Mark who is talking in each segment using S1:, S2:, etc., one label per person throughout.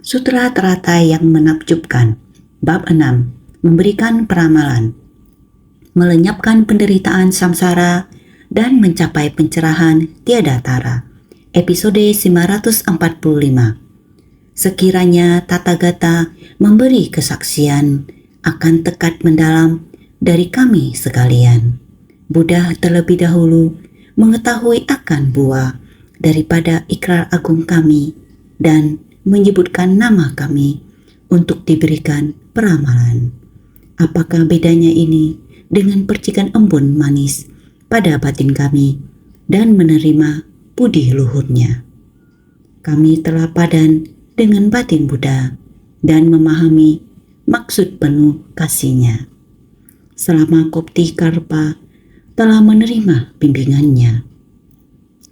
S1: Sutra teratai yang menakjubkan. Bab 6. Memberikan peramalan. Melenyapkan penderitaan samsara dan mencapai pencerahan tiada tara. Episode 945. Sekiranya Tathagata memberi kesaksian akan tekad mendalam dari kami sekalian. Buddha terlebih dahulu mengetahui akan buah daripada ikrar agung kami dan menyebutkan nama kami untuk diberikan peramalan. Apakah bedanya ini dengan percikan embun manis pada batin kami dan menerima budi luhurnya? Kami telah padan dengan batin Buddha dan memahami maksud penuh kasihnya. Selama Koptikarpa telah menerima bimbingannya.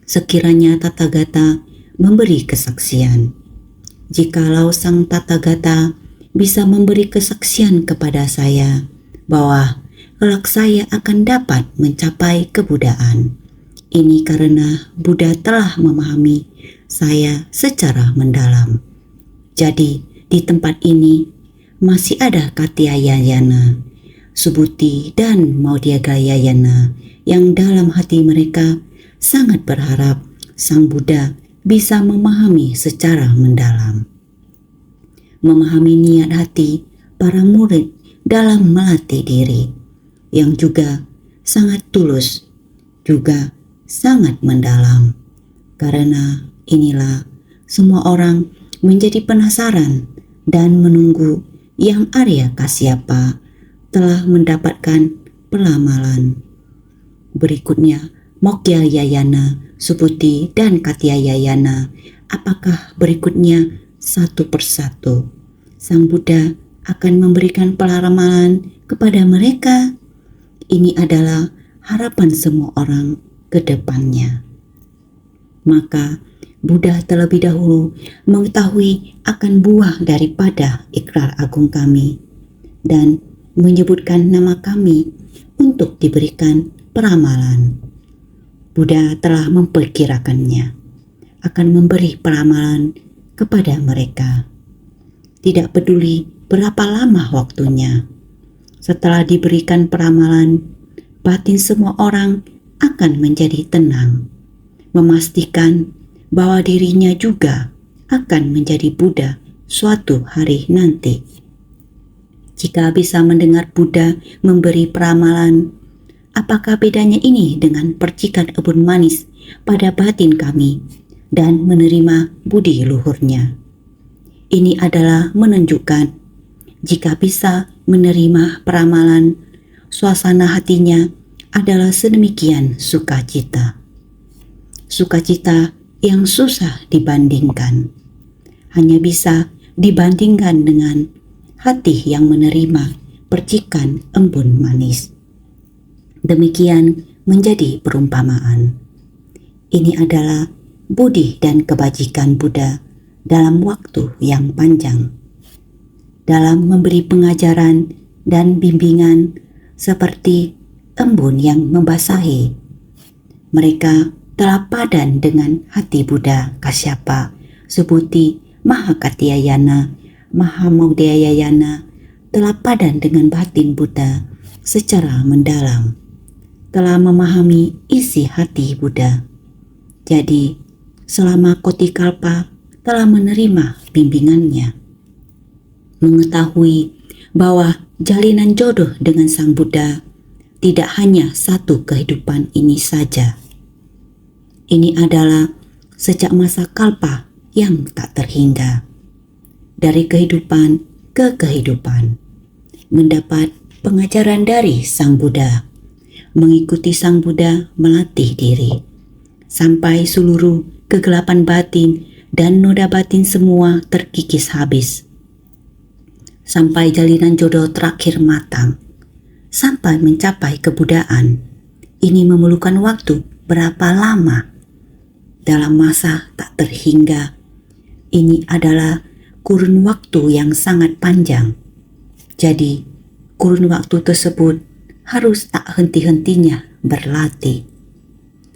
S1: Sekiranya Tathagata memberi kesaksian. Jikalau sang Tathagata bisa memberi kesaksian kepada saya bahwa kelak saya akan dapat mencapai kebudaan. Ini karena Buddha telah memahami saya secara mendalam. Jadi di tempat ini masih ada Katyayana, Subhuti dan Maudiagayana yang dalam hati mereka sangat berharap Sang Buddha bisa memahami secara mendalam. Memahami niat hati para murid dalam melatih diri yang juga sangat tulus, juga sangat mendalam. Karena inilah semua orang menjadi penasaran dan menunggu yang Arya Kasyapa telah mendapatkan peramalan. Berikutnya Mokkayayana, Subhuti dan Katyayana. Apakah berikutnya satu persatu Sang Buddha akan memberikan peramalan kepada mereka? Ini adalah harapan semua orang ke depannya. Maka Buddha terlebih dahulu mengetahui akan buah daripada ikrar agung kami dan menyebutkan nama kami untuk diberikan peramalan. Buddha telah memperkirakannya akan memberi peramalan kepada mereka. Tidak peduli berapa lama waktunya. Setelah diberikan peramalan, batin semua orang akan menjadi tenang, memastikan bahwa dirinya juga akan menjadi Buddha suatu hari nanti. Jika bisa mendengar Buddha memberi peramalan, apakah bedanya ini dengan percikan embun manis pada batin kami dan menerima budi luhurnya? Ini adalah menunjukkan jika bisa menerima peramalan, suasana hatinya adalah sedemikian sukacita. Sukacita yang susah dibandingkan, hanya bisa dibandingkan dengan hati yang menerima percikan embun manis. Demikian menjadi perumpamaan. Ini adalah budi dan kebajikan Buddha dalam waktu yang panjang. Dalam memberi pengajaran dan bimbingan seperti embun yang membasahi, mereka telah padan dengan hati Buddha Kasyapa, Subhuti, Mahakatyayana, Mahamaudiayana telah padan dengan batin Buddha secara mendalam, telah memahami isi hati Buddha. Jadi, selama Kotikalpa telah menerima bimbingannya, mengetahui bahwa jalinan jodoh dengan Sang Buddha tidak hanya satu kehidupan ini saja. Ini adalah sejak masa kalpa yang tak terhingga. Dari kehidupan ke kehidupan. Mendapat pengajaran dari Sang Buddha. Mengikuti Sang Buddha melatih diri. Sampai seluruh kegelapan batin dan noda batin semua terkikis habis. Sampai jalinan jodoh terakhir matang. Sampai mencapai kebudaan. Ini memerlukan waktu berapa lama? Dalam masa tak terhingga. Ini adalah kurun waktu yang sangat panjang. Jadi, kurun waktu tersebut harus tak henti-hentinya berlatih.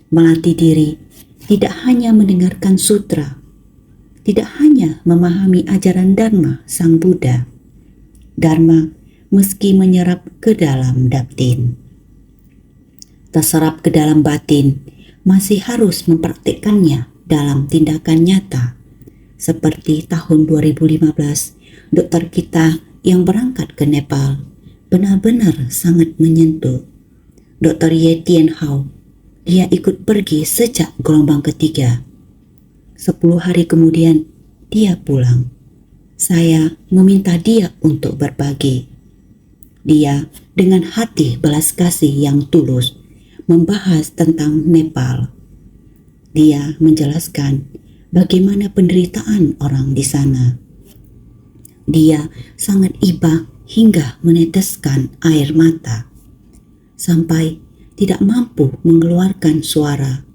S1: Melatih diri tidak hanya mendengarkan sutra, tidak hanya memahami ajaran Dharma Sang Buddha. Dharma meski menyerap ke dalam batin, terserap ke dalam batin, masih harus mempraktikkannya dalam tindakan nyata. Seperti tahun 2015, dokter kita yang berangkat ke Nepal benar-benar sangat menyentuh. Dr. Ye Tien Hau, dia ikut pergi sejak gelombang ketiga. 10 hari kemudian, dia pulang. Saya meminta dia untuk berbagi. Dia dengan hati belas kasih yang tulus membahas tentang Nepal. Dia menjelaskan bagaimana penderitaan orang di sana. Dia sangat iba hingga meneteskan air mata, sampai tidak mampu mengeluarkan suara.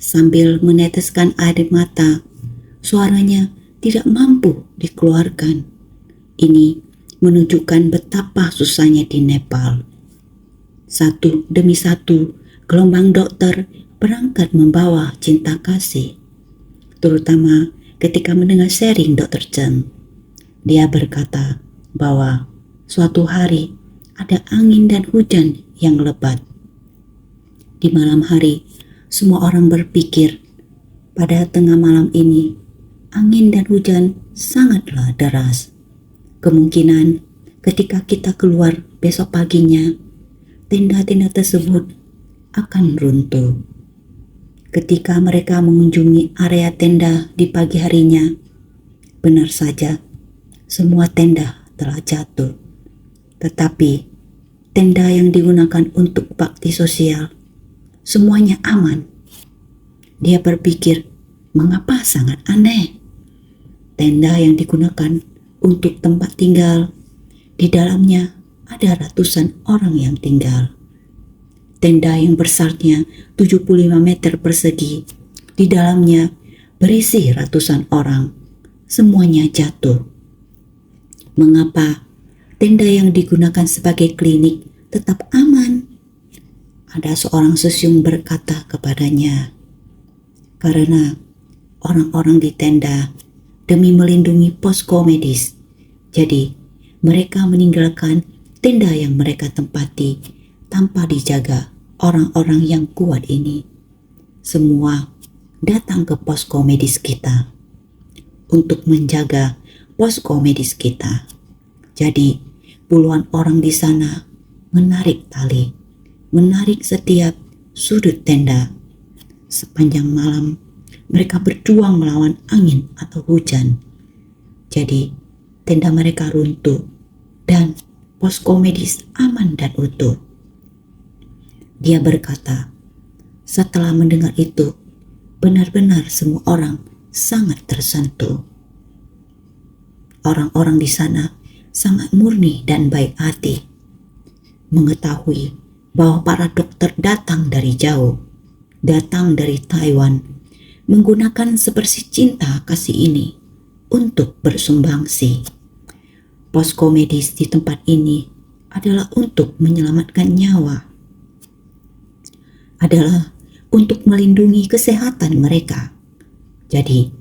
S1: Sambil meneteskan air mata, suaranya tidak mampu dikeluarkan. Ini menunjukkan betapa susahnya di Nepal. Satu demi satu, gelombang dokter berangkat membawa cinta kasih. Terutama ketika mendengar sharing Dr. Chen. Dia berkata bahwa suatu hari ada angin dan hujan yang lebat. Di malam hari, semua orang berpikir pada tengah malam ini angin dan hujan sangatlah deras. Kemungkinan ketika kita keluar besok paginya, tenda-tenda tersebut akan runtuh. Ketika mereka mengunjungi area tenda di pagi harinya, benar saja semua tenda telah jatuh. Tetapi tenda yang digunakan untuk bakti sosial, semuanya aman. Dia berpikir, mengapa sangat aneh? Tenda yang digunakan untuk tempat tinggal, di dalamnya ada ratusan orang yang tinggal. Tenda yang besarnya 75 meter persegi, di dalamnya berisi ratusan orang, semuanya jatuh. Mengapa tenda yang digunakan sebagai klinik tetap aman? Ada seorang sesiung berkata kepadanya, karena orang-orang di tenda demi melindungi posko medis, jadi mereka meninggalkan tenda yang mereka tempati tanpa dijaga orang-orang yang kuat ini. Semua datang ke posko medis kita untuk menjaga posko medis kita. Jadi puluhan orang di sana menarik tali, menarik setiap sudut tenda. Sepanjang malam mereka berjuang melawan angin atau hujan. Jadi tenda mereka runtuh dan posko medis aman dan utuh. Dia berkata, setelah mendengar itu, benar-benar semua orang sangat tersentuh. Orang-orang di sana sangat murni dan baik hati, mengetahui bahwa para dokter datang dari jauh, datang dari Taiwan, menggunakan sebersih cinta kasih ini untuk bersumbangsi. Posko medis di tempat ini adalah untuk menyelamatkan nyawa, adalah untuk melindungi kesehatan mereka. Jadi,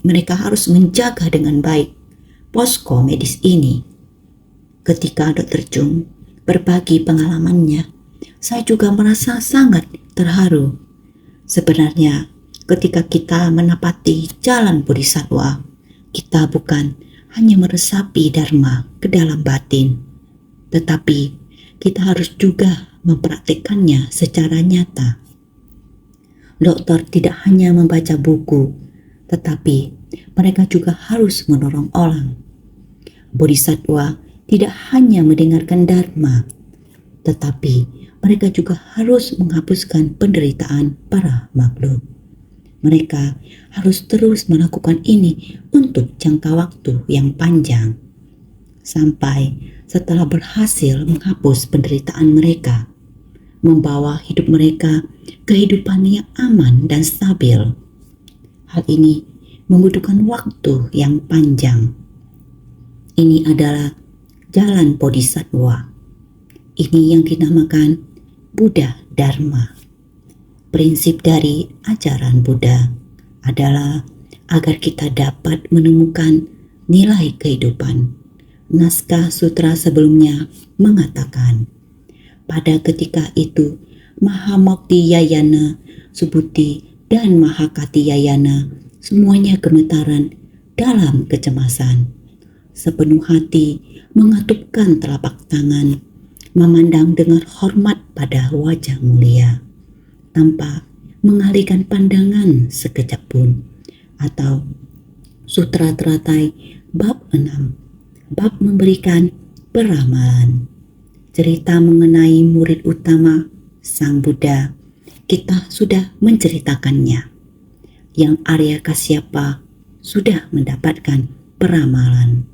S1: mereka harus menjaga dengan baik posko medis ini. Ketika Dr. Chung berbagi pengalamannya, saya juga merasa sangat terharu. Sebenarnya, ketika kita menapati jalan Bodhisattva, kita bukan hanya meresapi Dharma ke dalam batin, tetapi kita harus juga mempraktikkannya secara nyata. Dokter tidak hanya membaca buku, tetapi mereka juga harus menolong orang. Bodhisattva tidak hanya mendengarkan Dharma, tetapi mereka juga harus menghapuskan penderitaan para makhluk. Mereka harus terus melakukan ini untuk jangka waktu yang panjang, sampai setelah berhasil menghapus penderitaan mereka, membawa hidup mereka kehidupan yang aman dan stabil. Hal ini membutuhkan waktu yang panjang. Ini adalah jalan Bodhisattva. Ini yang dinamakan Buddha Dharma. Prinsip dari ajaran Buddha adalah agar kita dapat menemukan nilai kehidupan. Naskah sutra sebelumnya mengatakan, pada ketika itu Mahamoktiyayana, Subhuti, dan Mahakatiyayana semuanya gemetaran dalam kecemasan. Sepenuh hati mengatupkan telapak tangan, memandang dengan hormat pada wajah mulia, tanpa mengalihkan pandangan sekejap pun. Atau Sutra Teratai bab 6, bab memberikan peramalan. Cerita mengenai murid utama Sang Buddha kita sudah menceritakannya. Yang Arya Kasyapa sudah mendapatkan peramalan.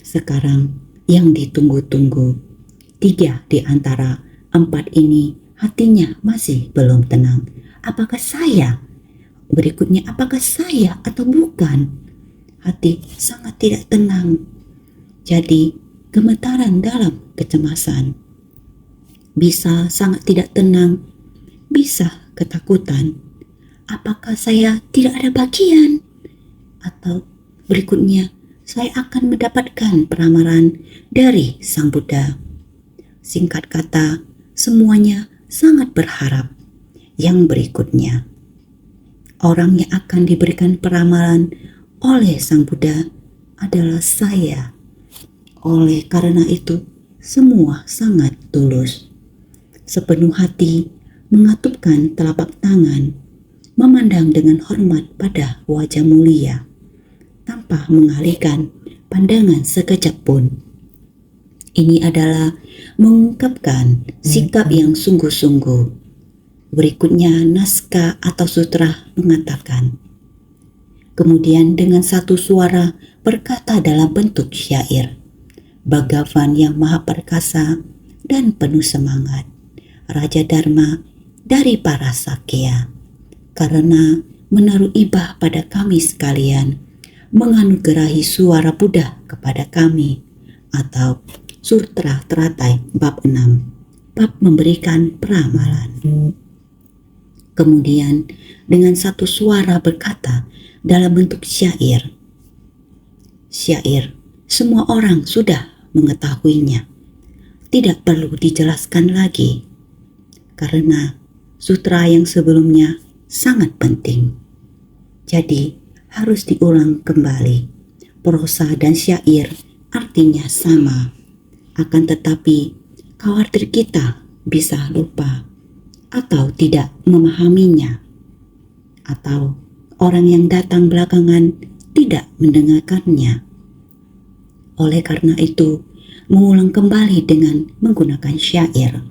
S1: Sekarang yang ditunggu-tunggu, 3 di antara 4 ini hatinya masih belum tenang. Apakah saya? Berikutnya, apakah saya atau bukan? Hati sangat tidak tenang. Jadi gemetaran dalam kecemasan. Bisa sangat tidak tenang, bisa ketakutan. Apakah saya tidak ada bagian? Atau berikutnya, saya akan mendapatkan peramalan dari Sang Buddha. Singkat kata, semuanya sangat berharap. Yang berikutnya, orang yang akan diberikan peramalan oleh Sang Buddha adalah saya. Oleh karena itu, semua sangat tulus. Sepenuh hati mengatupkan telapak tangan, memandang dengan hormat pada wajah mulia, tanpa mengalihkan pandangan sekejap pun. Ini adalah mengungkapkan sikap yang sungguh-sungguh. Berikutnya naskah atau sutra mengatakan, kemudian dengan satu suara berkata dalam bentuk syair, Bhagavan yang maha perkasa dan penuh semangat, Raja Dharma dari para Sakya, karena menaruh ibah pada kami sekalian, menganugerahi suara Buddha kepada kami. Atau Sutra Teratai bab 6, bab memberikan peramalan. Kemudian dengan satu suara berkata dalam bentuk syair. Syair, semua orang sudah mengetahuinya. Tidak perlu dijelaskan lagi, karena sutra yang sebelumnya sangat penting. Jadi harus diulang kembali. Prosa dan syair artinya sama. Akan tetapi khawatir kita bisa lupa atau tidak memahaminya, atau orang yang datang belakangan tidak mendengarkannya. Oleh karena itu, mengulang kembali dengan menggunakan syair.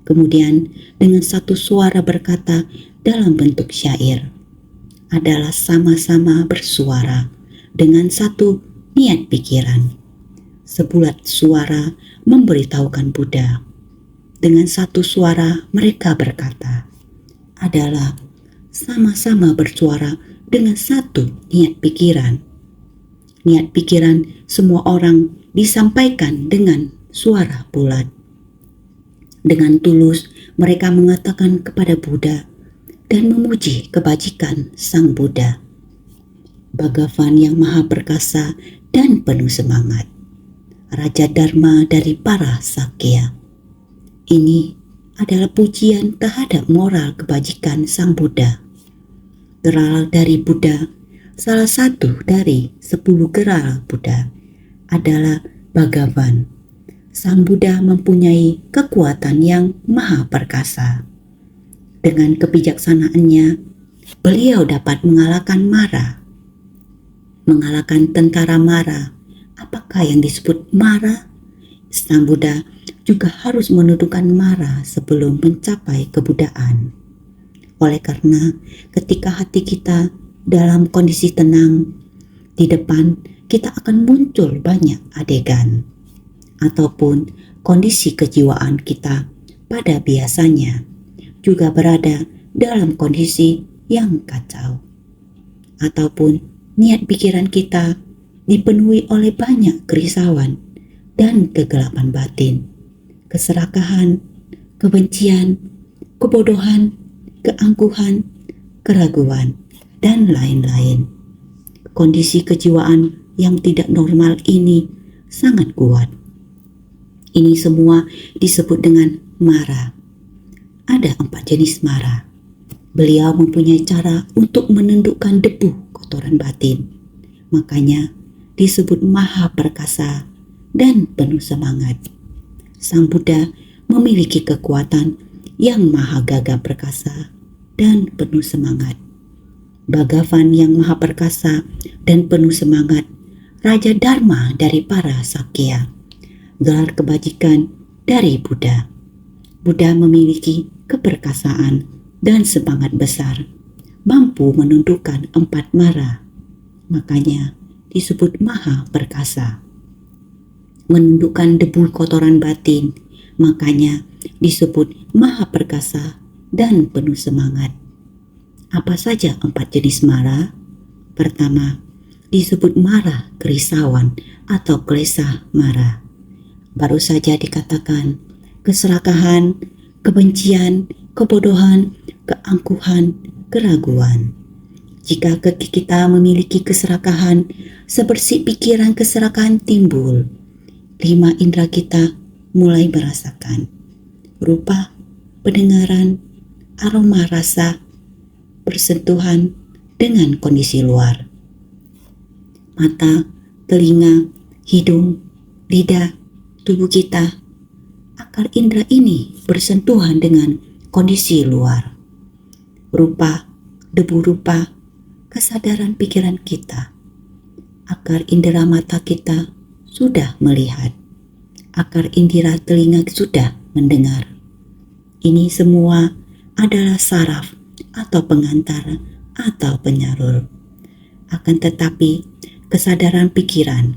S1: Kemudian dengan satu suara berkata dalam bentuk syair adalah sama-sama bersuara dengan satu niat pikiran. Sebulat suara memberitahukan Buddha. Dengan satu suara mereka berkata adalah sama-sama bersuara dengan satu niat pikiran. Niat pikiran semua orang disampaikan dengan suara bulat. Dengan tulus mereka mengatakan kepada Buddha dan memuji kebajikan Sang Buddha, Bhagavan yang maha perkasa dan penuh semangat, Raja Dharma dari para Sakya. Ini adalah pujian terhadap moral kebajikan Sang Buddha. Geral dari Buddha, salah satu dari 10 geral Buddha, adalah Bhagavan. Sang Buddha mempunyai kekuatan yang maha perkasa. Dengan kebijaksanaannya, beliau dapat mengalahkan Mara. Mengalahkan tentara Mara. Apakah yang disebut Mara? Sang Buddha juga harus menundukkan Mara sebelum mencapai kebudaan. Oleh karena ketika hati kita dalam kondisi tenang, di depan kita akan muncul banyak adegan, ataupun kondisi kejiwaan kita pada biasanya juga berada dalam kondisi yang kacau, ataupun niat pikiran kita dipenuhi oleh banyak kerisauan dan kegelapan batin, keserakahan, kebencian, kebodohan, keangkuhan, keraguan, dan lain-lain. kondisi kejiwaan yang tidak normal ini sangat kuat. Ini semua disebut dengan mara. Ada 4 jenis mara. Beliau mempunyai cara untuk menundukkan debu kotoran batin. Makanya disebut maha perkasa dan penuh semangat. Sang Buddha memiliki kekuatan yang maha gagah perkasa dan penuh semangat. Bhagavan yang maha perkasa dan penuh semangat, Raja Dharma dari para Sakya, gelar kebajikan dari Buddha. Buddha memiliki keperkasaan dan semangat besar, mampu menundukkan 4 mara. Makanya disebut maha perkasa. Menundukkan debu kotoran batin, makanya disebut maha perkasa dan penuh semangat. Apa saja 4 jenis mara? Pertama, disebut mara kerisauan atau klesa mara. Baru saja dikatakan keserakahan, kebencian, kebodohan, keangkuhan, keraguan. Jika kita memiliki keserakahan, sebersih pikiran keserakahan timbul. 5 indera kita mulai merasakan rupa, pendengaran, aroma rasa, bersentuhan dengan kondisi luar. Mata, telinga, hidung, lidah, tubuh kita, akar indera ini bersentuhan dengan kondisi luar. Rupa, debu rupa, kesadaran pikiran kita. Akar indera mata kita sudah melihat. Akar indera telinga sudah mendengar. Ini semua adalah saraf atau pengantar atau penyalur. Akan tetapi kesadaran pikiran,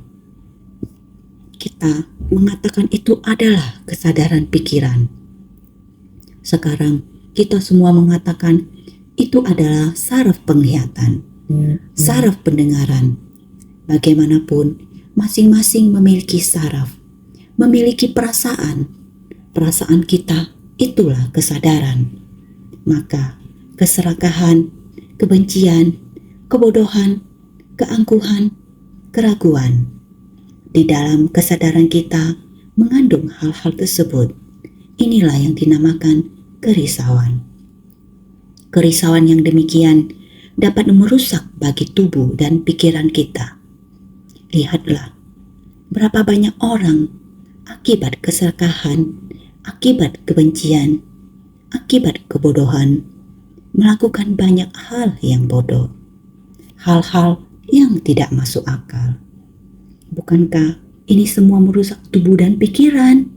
S1: kita mengatakan itu adalah kesadaran pikiran. Sekarang kita semua mengatakan itu adalah saraf penglihatan, saraf pendengaran. Bagaimanapun, masing-masing memiliki saraf, memiliki perasaan. Perasaan kita itulah kesadaran. Maka keserakahan, kebencian, kebodohan, keangkuhan, keraguan, di dalam kesadaran kita mengandung hal-hal tersebut. Inilah yang dinamakan kerisauan. Kerisauan yang demikian dapat merusak bagi tubuh dan pikiran kita. Lihatlah, berapa banyak orang akibat keserakahan, akibat kebencian, akibat kebodohan, melakukan banyak hal yang bodoh, hal-hal yang tidak masuk akal. Bukankah ini semua merusak tubuh dan pikiran?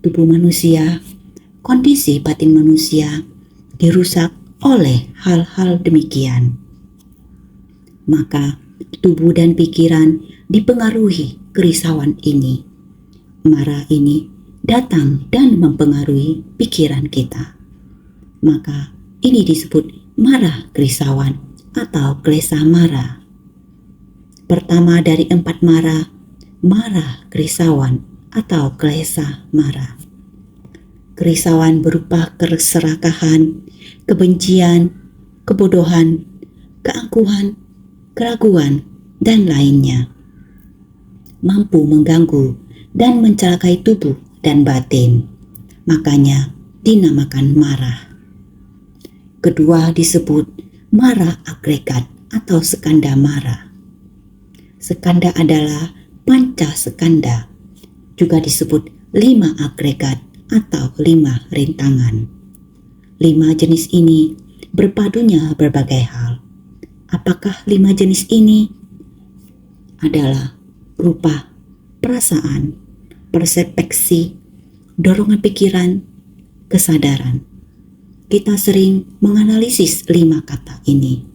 S1: Tubuh manusia, kondisi batin manusia dirusak oleh hal-hal demikian. Maka tubuh dan pikiran dipengaruhi kerisauan ini. Mara ini datang dan mempengaruhi pikiran kita. Maka ini disebut mara kerisauan atau klesa mara. Pertama dari 4 mara, mara kerisauan atau klesa mara. Kerisauan berupa keserakahan, kebencian, kebodohan, keangkuhan, keraguan, dan lainnya. Mampu mengganggu dan mencelakai tubuh dan batin. Makanya dinamakan marah. Kedua disebut mara agregat atau skanda mara. Skanda adalah panca skanda, juga disebut 5 agregat atau 5 rintangan. 5 jenis ini berpadunya berbagai hal. Apakah 5 jenis ini? Adalah rupa, perasaan, persepsi, dorongan pikiran, kesadaran. Kita sering menganalisis 5 kata ini.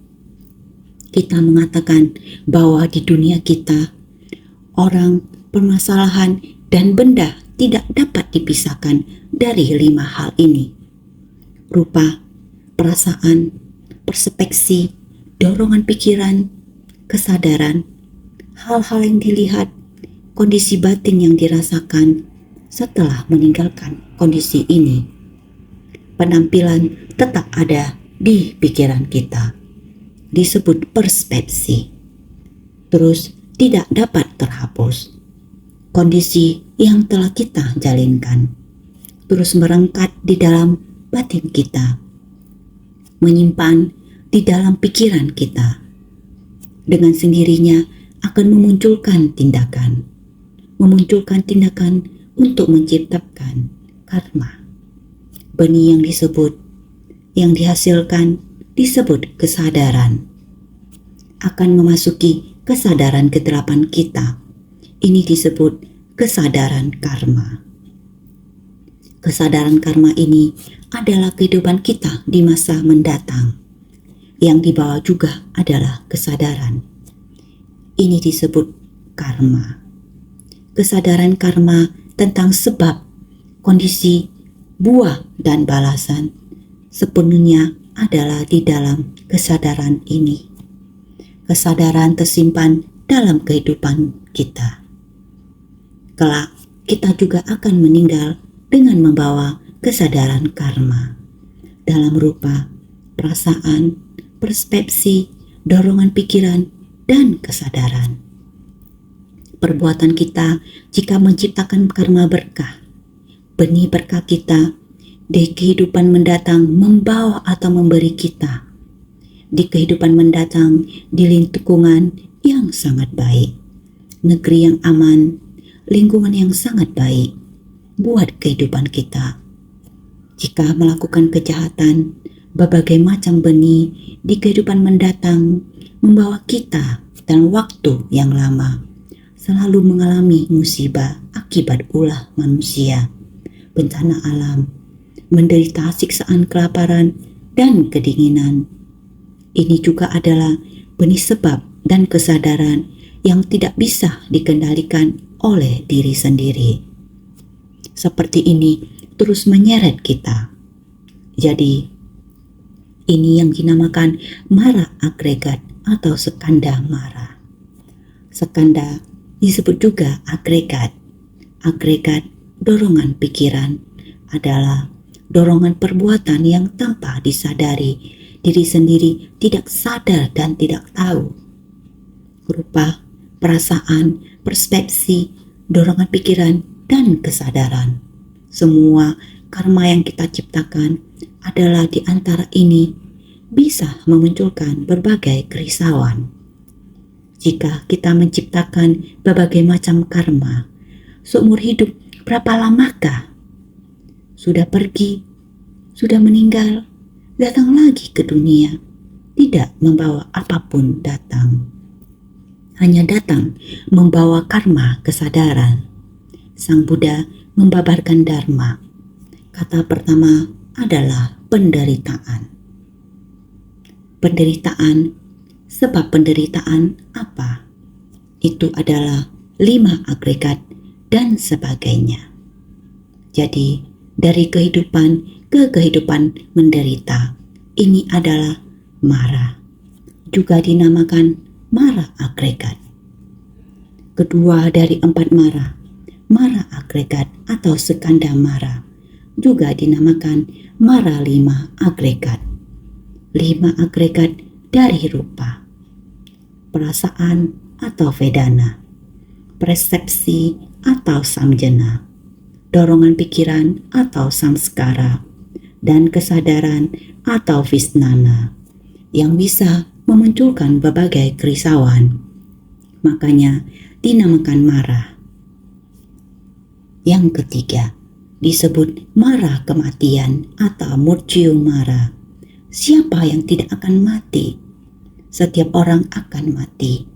S1: Kita mengatakan bahwa di dunia kita, orang, permasalahan, dan benda tidak dapat dipisahkan dari 5 hal ini. Rupa, perasaan, persepsi, dorongan pikiran, kesadaran, hal-hal yang dilihat, kondisi batin yang dirasakan setelah meninggalkan kondisi ini. Penampilan tetap ada di pikiran kita. Disebut persepsi. terus tidak dapat terhapus. Kondisi yang telah kita jalinkan terus merengkat di dalam batin kita, menyimpan di dalam pikiran kita. Dengan sendirinya akan memunculkan tindakan untuk menciptakan karma. Benih yang dihasilkan disebut kesadaran. Akan memasuki kesadaran ke-8 kita. Ini disebut kesadaran karma. Kesadaran karma ini adalah kehidupan kita di masa mendatang. Yang dibawa juga adalah kesadaran. Ini disebut karma. Kesadaran karma tentang sebab, kondisi, buah, dan balasan sepenuhnya adalah di dalam kesadaran ini. Kesadaran tersimpan dalam kehidupan kita. Kelak, kita juga akan meninggal dengan membawa kesadaran karma dalam rupa perasaan, persepsi, dorongan pikiran, dan kesadaran. Perbuatan kita jika menciptakan karma berkah, benih berkah kita di kehidupan mendatang membawa atau memberi kita di kehidupan mendatang di lingkungan yang sangat baik, negeri yang aman, lingkungan yang sangat baik buat kehidupan kita. Jika melakukan kejahatan, berbagai macam benih di kehidupan mendatang membawa kita dalam waktu yang lama selalu mengalami musibah akibat ulah manusia, bencana alam, menderita siksaan kelaparan dan kedinginan. Ini juga adalah benih sebab dan kesadaran yang tidak bisa dikendalikan oleh diri sendiri. Seperti ini terus menyeret kita. Jadi, ini yang dinamakan mara agregat atau skanda mara. Skanda disebut juga agregat. Agregat dorongan pikiran adalah dorongan perbuatan yang tanpa disadari diri sendiri tidak sadar dan tidak tahu. Berupa perasaan, persepsi, dorongan pikiran, dan kesadaran. Semua karma yang kita ciptakan adalah di antara ini bisa memunculkan berbagai kerisauan. Jika kita menciptakan berbagai macam karma, seumur hidup berapa lamakah? Sudah pergi, sudah meninggal, datang lagi ke dunia, tidak membawa apapun datang. Hanya datang membawa karma kesadaran. Sang Buddha membabarkan dharma. Kata pertama adalah penderitaan. Penderitaan, sebab penderitaan apa? Itu adalah 5 agregat dan sebagainya. Jadi, dari kehidupan ke kehidupan menderita, ini adalah mara. Juga dinamakan mara agregat. Kedua dari 4 mara, mara agregat atau skanda mara, juga dinamakan mara 5 agregat. 5 agregat dari rupa, perasaan atau vedana, persepsi atau samjana, dorongan pikiran atau samskara, dan kesadaran atau visnana yang bisa memunculkan berbagai kerisauan. Makanya dinamakan mara. Yang ketiga disebut mara kematian atau murtyu mara. Siapa yang tidak akan mati? Setiap orang akan mati.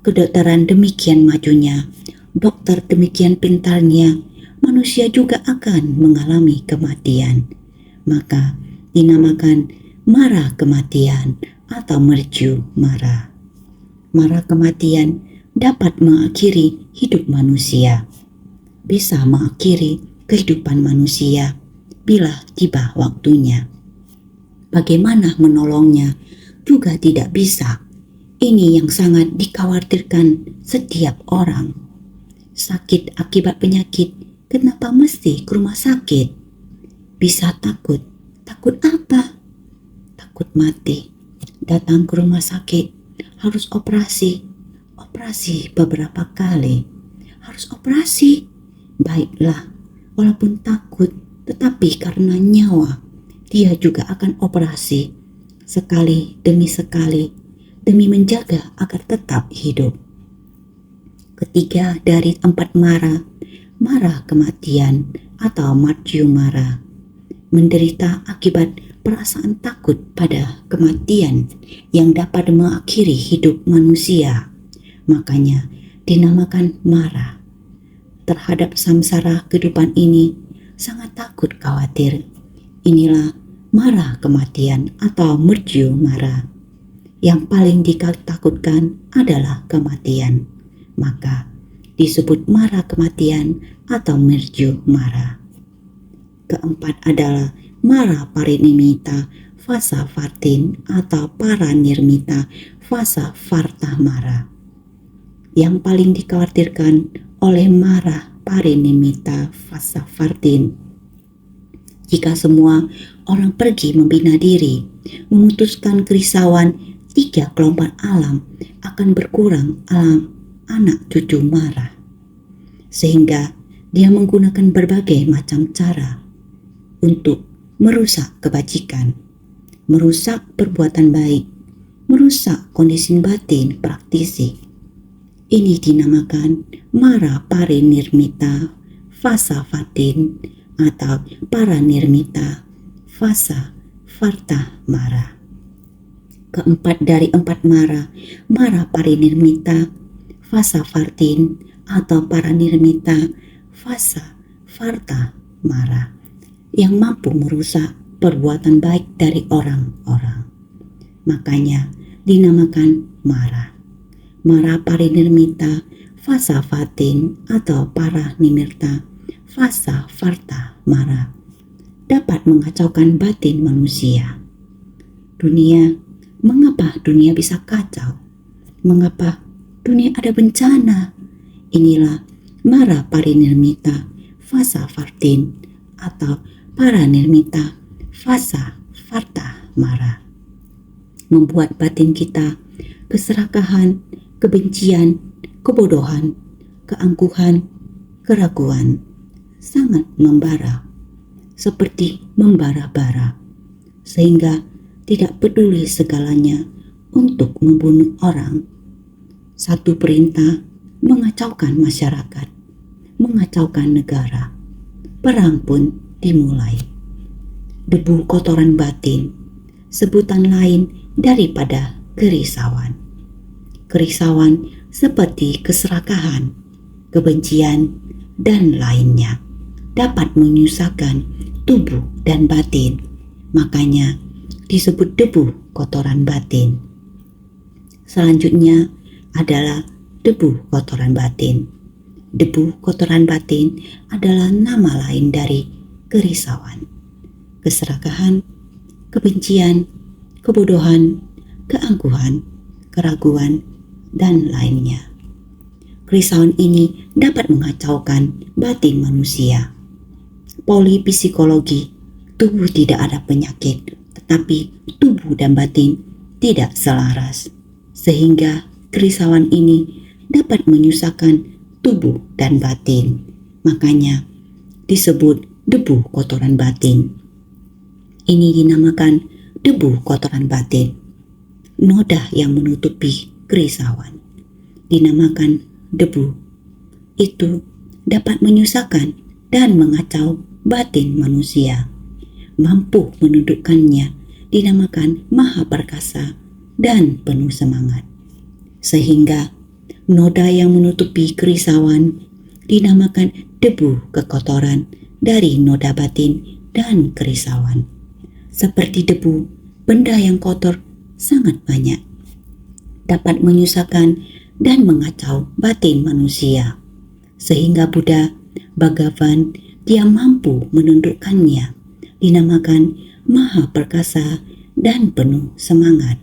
S1: Kedokteran demikian majunya, dokter demikian pintarnya, manusia juga akan mengalami kematian. Maka dinamakan mara kematian atau murtyu mara. Mara kematian dapat mengakhiri hidup manusia, bisa mengakhiri kehidupan manusia bila tiba waktunya. Bagaimana menolongnya juga tidak bisa. Ini yang sangat dikhawatirkan setiap orang. Sakit akibat penyakit, kenapa mesti ke rumah sakit? Bisa takut. Takut apa? Takut mati. Datang ke rumah sakit, harus operasi. operasi beberapa kali. Harus operasi. Baiklah, walaupun takut, tetapi karena nyawa, dia juga akan operasi sekali demi sekali demi menjaga agar tetap hidup. Ketiga dari 4 mara, mara kematian atau martyu mara, menderita akibat perasaan takut pada kematian yang dapat mengakhiri hidup manusia. Makanya dinamakan mara. Terhadap samsara kehidupan ini sangat takut khawatir. Inilah mara kematian atau martyu mara. Yang paling ditakutkan adalah kematian. Maka disebut mara kematian atau martyu mara. Keempat adalah mara parinimita fasa vartin atau paranirmita fasa varta mara. Yang paling dikhawatirkan oleh mara parinimita fasa vartin, jika semua orang pergi membina diri, memutuskan kerisauan 3 kelompok alam akan berkurang alam anak cucu mara, sehingga dia menggunakan berbagai macam cara untuk merusak kebajikan, merusak perbuatan baik, merusak kondisi batin praktisi. Ini dinamakan mara parinirmita fasa vartin atau paranirmita fasa varta mara. Keempat dari 4 mara, mara parinirmita fasa vartin atau paranirmita fasa varta mara, yang mampu merusak perbuatan baik dari orang-orang. Makanya dinamakan mara. Mara parinirmita fasa vartin atau paranirmita fasa varta mara dapat mengacaukan batin manusia. Mengapa dunia bisa kacau? Mengapa dunia ada bencana? Inilah mara parinirmita fasa vartin atau paranirmita fasa varta mara. Membuat batin kita keserakahan, kebencian, kebodohan, keangkuhan, keraguan, sangat membara, seperti membara-bara, sehingga tidak peduli segalanya untuk membunuh orang. Satu perintah mengacaukan masyarakat, mengacaukan negara. Perang pun dimulai. Debu kotoran batin, sebutan lain daripada kerisauan. Kerisauan seperti keserakahan, kebencian, dan lainnya dapat menyusahkan tubuh dan batin. Makanya disebut debu kotoran batin. Selanjutnya adalah debu kotoran batin. Debu kotoran batin adalah nama lain dari kerisauan, keserakahan, kebencian, kebodohan, keangkuhan, keraguan, dan lainnya. Kerisauan ini dapat mengacaukan batin manusia. Polipsikologi, tubuh tidak ada penyakit, tetapi tubuh dan batin tidak selaras, sehingga kerisauan ini dapat menyusahkan tubuh dan batin. Makanya disebut debu kotoran batin. Ini dinamakan debu kotoran batin. Noda yang menutupi kerisauan dinamakan debu. Itu dapat menyusahkan dan mengacau batin manusia. Mampu menundukkannya dinamakan maha perkasa dan penuh semangat. Sehingga noda yang menutupi kerisauan dinamakan debu kekotoran dari noda batin dan kerisauan. Seperti debu, benda yang kotor sangat banyak, dapat menyusahkan dan mengacau batin manusia, sehingga Buddha Bhagavan dia mampu menundukkannya, dinamakan maha perkasa dan penuh semangat.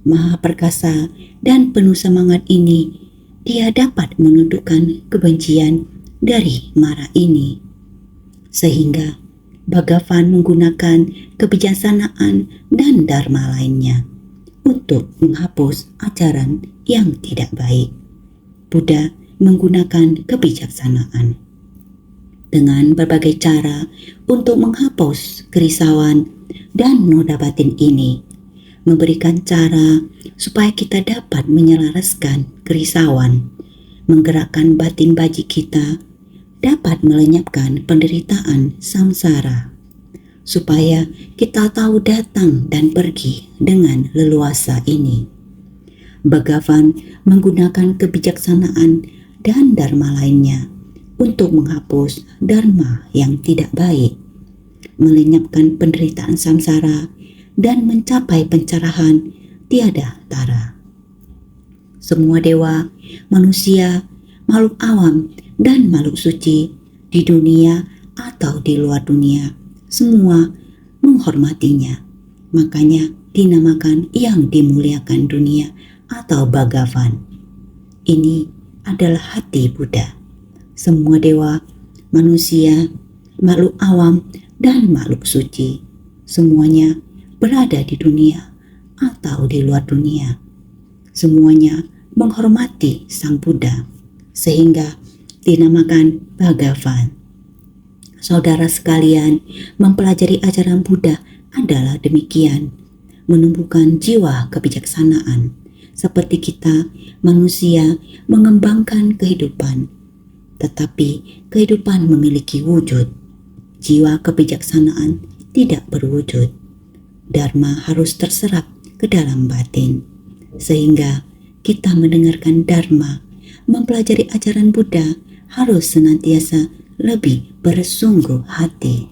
S1: Maha perkasa dan penuh semangat ini, dia dapat menundukkan kebencian dari mara ini, sehingga Bhagavan menggunakan kebijaksanaan dan dharma lainnya untuk menghapus ajaran yang tidak baik, Buddha menggunakan kebijaksanaan dengan berbagai cara untuk menghapus kerisauan dan noda batin ini, memberikan cara supaya kita dapat menyelaraskan kerisauan, menggerakkan batin baji kita, dapat melenyapkan penderitaan samsara, supaya kita tahu datang dan pergi dengan leluasa ini. Bhagavan menggunakan kebijaksanaan dan dharma lainnya untuk menghapus dharma yang tidak baik, melenyapkan penderitaan samsara, dan mencapai pencerahan tiada tara. Semua dewa, manusia, makhluk awam, dan makhluk suci di dunia atau di luar dunia, semua menghormatinya. Makanya dinamakan yang dimuliakan dunia atau Bhagavan. Ini adalah hati Buddha. Semua dewa, manusia, makhluk awam, dan makhluk suci, semuanya berada di dunia atau di luar dunia. Semuanya menghormati Sang Buddha, sehingga dinamakan Bhagavan. Saudara sekalian, mempelajari ajaran Buddha adalah demikian, menumbuhkan jiwa kebijaksanaan, seperti kita manusia mengembangkan kehidupan. Tetapi kehidupan memiliki wujud. Jiwa kebijaksanaan tidak berwujud. Dharma harus terserap ke dalam batin, sehingga kita mendengarkan Dharma, mempelajari ajaran Buddha harus senantiasa lebih bersungguh hati.